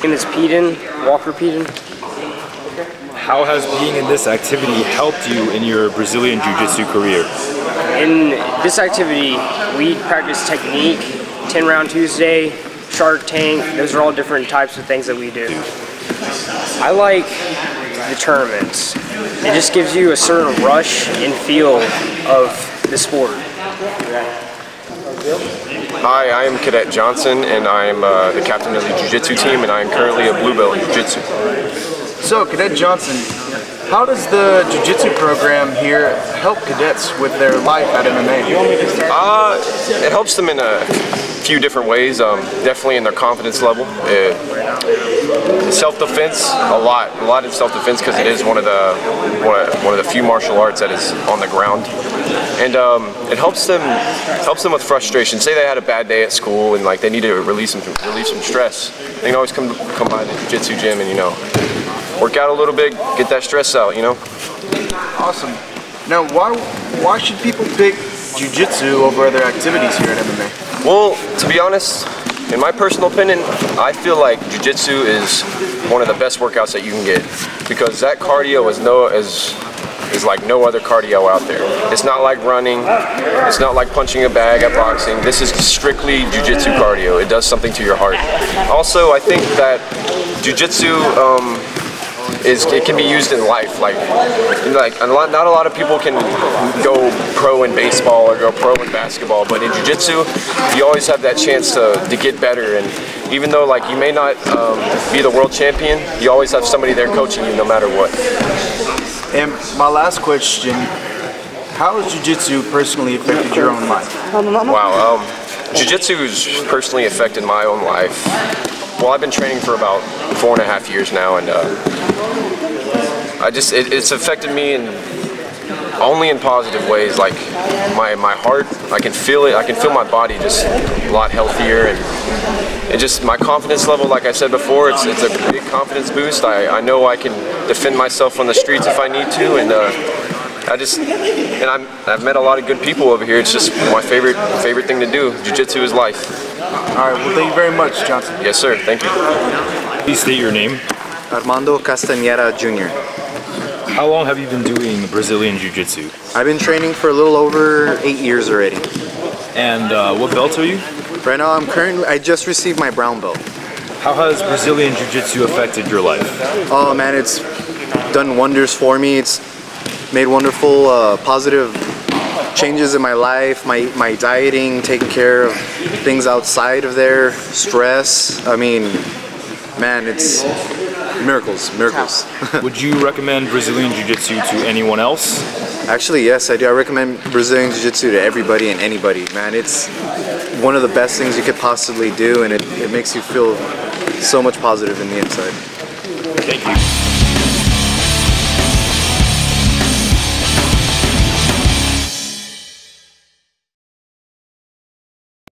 name is Peden, Walker Peden. How has being in this activity helped you in your Brazilian Jiu-Jitsu career? In this activity, we practice technique, 10-round Tuesday, Shark Tank. Those are all different types of things that we do. I like the tournaments. It just gives you a certain rush and feel of the sport. Hi, I am Cadet Johnson, and I am the captain of the Jiu-Jitsu team, and I am currently a blue belt in Jiu-Jitsu. So, Cadet Johnson, how does the Jiu-Jitsu program here help cadets with their life at MMA? It helps them in a few different ways. Definitely in their confidence level. Self-defense, a lot in self-defense, because it is one of the few martial arts that is on the ground, and it helps them with frustration. Say they had a bad day at school and like they need to relieve some stress. They can always come by the Jiu-Jitsu gym and work out a little bit, get that stress out. Awesome. Now, why should people pick Jiu-Jitsu over other activities here at MMA? Well, to be honest, in my personal opinion, I feel like Jiu-Jitsu is one of the best workouts that you can get, because that cardio is like no other cardio out there. It's not like running, it's not like punching a bag at boxing. This is strictly Jiu-Jitsu cardio. It does something to your heart. Also, I think that Jiu-Jitsu it can be used in life. Not a lot of people can go pro in baseball or go pro in basketball, but in Jiu-Jitsu, you always have that chance to get better. And even though you may not be the world champion, you always have somebody there coaching you no matter what. And my last question, how has Jiu-Jitsu personally affected your own life? Wow, Jiu-Jitsu has personally affected my own life. Well, I've been training for about 4.5 years now, and it's affected me only in positive ways. Like my heart, I can feel it. I can feel my body just a lot healthier, and my confidence level. Like I said before, it's a big confidence boost. I know I can defend myself on the streets if I need to, and I've met a lot of good people over here. It's just my favorite thing to do. Jiu-Jitsu is life. All right, well, thank you very much, Johnson. Yes, sir. Thank you. Please state your name. Armando Castanera Jr. How long have you been doing Brazilian Jiu-Jitsu? I've been training for a little over 8 years already. And what belt are you? Right now, I just received my brown belt. How has Brazilian Jiu-Jitsu affected your life? Oh man, it's done wonders for me. It's made wonderful, positive changes in my life, my dieting, taking care of things outside of there, stress. I mean, man, it's miracles. Would you recommend Brazilian Jiu-Jitsu to anyone else? Actually, yes, I do. I recommend Brazilian Jiu-Jitsu to everybody and anybody. Man, it's one of the best things you could possibly do, and it makes you feel so much positive in the inside. Thank you.